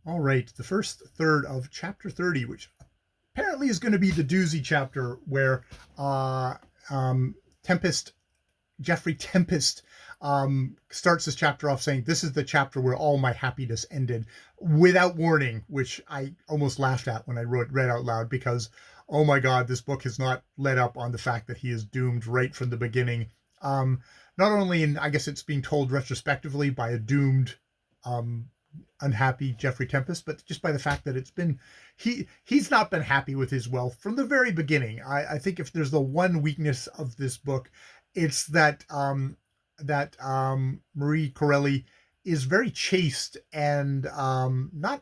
All right, the first third of chapter 30, which apparently is going to be the doozy chapter where uh, Tempest, Jeffrey Tempest, starts this chapter off saying, "This is the chapter where all my happiness ended," without warning, which I almost laughed at when I read out loud because, oh my God, this book has not let up on the fact that he is doomed right from the beginning. Um, Not only in, I guess it's being told retrospectively by a doomed um, unhappy Jeffrey Tempest, but just by the fact that it's been he's not been happy with his wealth from the very beginning. I think if there's the one weakness of this book, it's that Marie Corelli is very chaste and not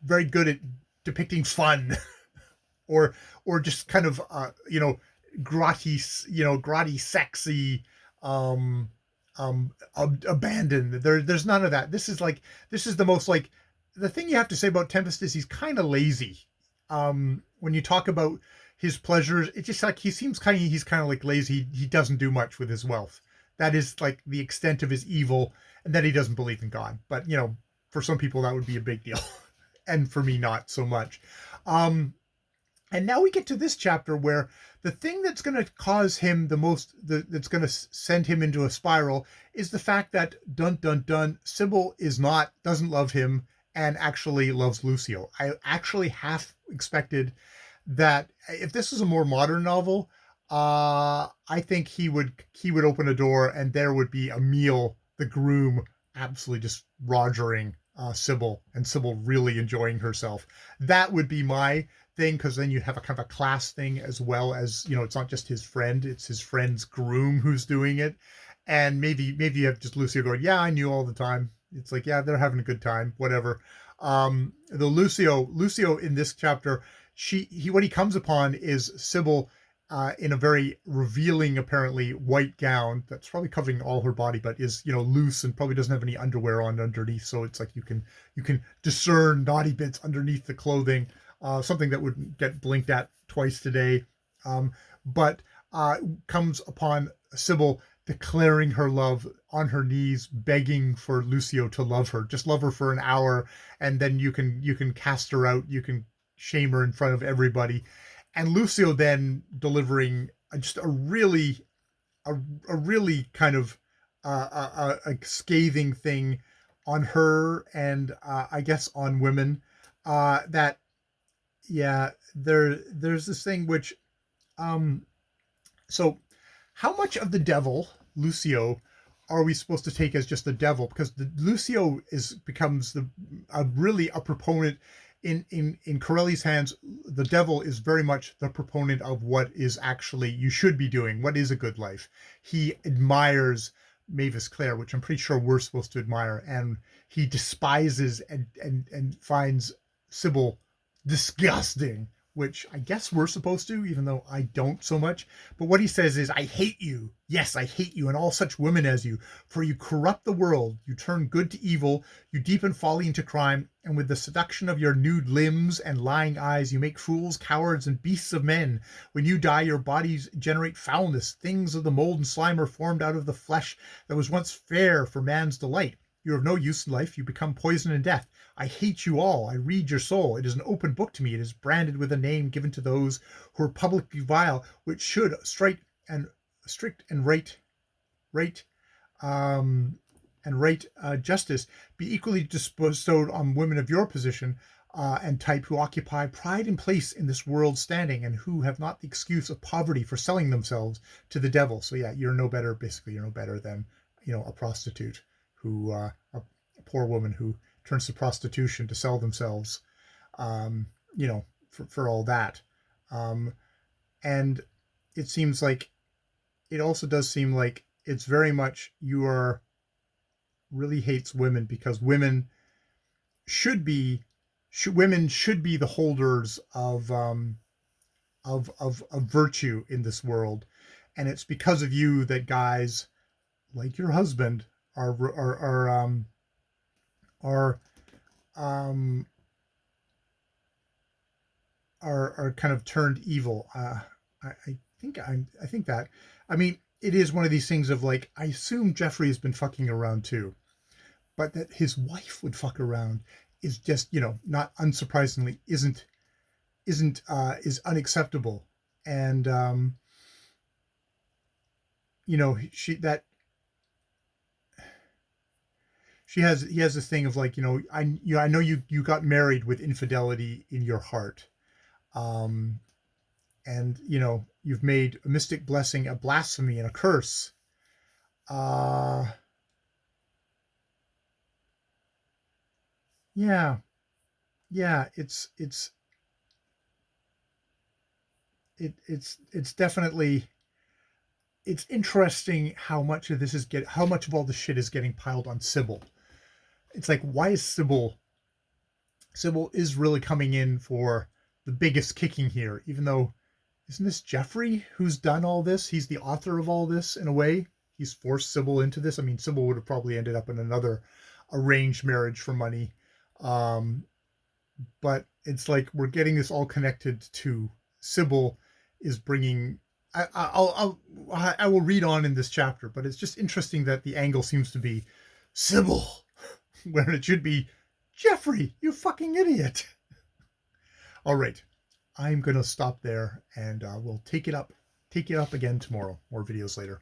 very good at depicting fun or just kind of grotty sexy um abandoned. There's none of that. This is the most like the thing you have to say about Tempest is he's kind of lazy. When you talk about his pleasures, it's just like he's kind of like lazy. He doesn't do much with his wealth. That is like the extent of his evil, and that he doesn't believe in God. But for some people that would be a big deal, and for me not so much. Um, and now we get to this chapter where the thing that's going to cause him that's going to send him into a spiral is the fact that dun dun dun Sybil doesn't love him and actually loves Lucio. I actually half expected that if this was a more modern novel, I think he would open a door and there would be Emil, the groom, absolutely just rogering Sybil, and Sybil really enjoying herself. That would be my thing, because then you have a kind of a class thing as well as it's not just his friend, it's his friend's groom who's doing it. And maybe you have just Lucio going, yeah, I knew all the time. It's like, yeah, they're having a good time, whatever. The Lucio in this chapter, what he comes upon is Sybil in a very revealing, apparently white gown that's probably covering all her body, but is loose and probably doesn't have any underwear on underneath. So it's like you can discern naughty bits underneath the clothing. Something that would get blinked at twice today, but comes upon Sybil declaring her love on her knees, begging for Lucio to love her, just love her for an hour, and then you can cast her out, you can shame her in front of everybody, and Lucio then delivering just a really kind of a scathing thing on her and I guess on women, that yeah, there's this thing which um so how much of the devil Lucio are we supposed to take as just the devil? Because Lucio becomes really a proponent in Corelli's hands. The devil is very much the proponent of what is actually you should be doing, what is a good life. He admires Mavis Clare, which I'm pretty sure we're supposed to admire, and he despises and finds Sybil disgusting, which I guess we're supposed to, even though I don't so much. But what he says is, I hate you. Yes, I hate you and all such women as you, for you corrupt the world. You turn good to evil. You deepen folly into crime. And with the seduction of your nude limbs and lying eyes, you make fools, cowards, and beasts of men. When you die, your bodies generate foulness. Things of the mold and slime are formed out of the flesh that was once fair for man's delight. You have no use in life. You become poison and death. I hate you all. I read your soul. It is an open book to me. It is branded with a name given to those who are publicly vile, which should strict and right justice be equally bestowed on women of your position and type, who occupy pride and place in this world's standing, and who have not the excuse of poverty for selling themselves to the devil. So yeah, you're no better. Basically, you're no better than a prostitute who a poor woman who turns to prostitution to sell themselves, um, for all that. Um, and it also does seem like it's very much really hates women, because women should be the holders of virtue in this world, and it's because of you that guys like your husband are um are kind of turned evil. I think that, I mean, it is one of these things of like, I assume Jeffrey has been fucking around too, but that his wife would fuck around is just, you know, not unsurprisingly is unacceptable. And you know, he has this thing of like, you know, I know you got married with infidelity in your heart. Um and you know, you've made a mystic blessing a blasphemy and a curse. Uh yeah, yeah, it's definitely, it's interesting how much of this is how much of all the shit is getting piled on Sybl. It's like, why is Sybl is really coming in for the biggest kicking here, even though, isn't this Jeffrey who's done all this? He's the author of all this in a way. He's forced Sybl into this. I mean, Sybl would have probably ended up in another arranged marriage for money. Um, but it's like we're getting this all connected to Sybl is bringing. I will read on in this chapter, but it's just interesting that the angle seems to be Sybl, when it should be Jeffrey, you fucking idiot. All right, I'm gonna stop there, and we'll take it up again tomorrow. More videos later.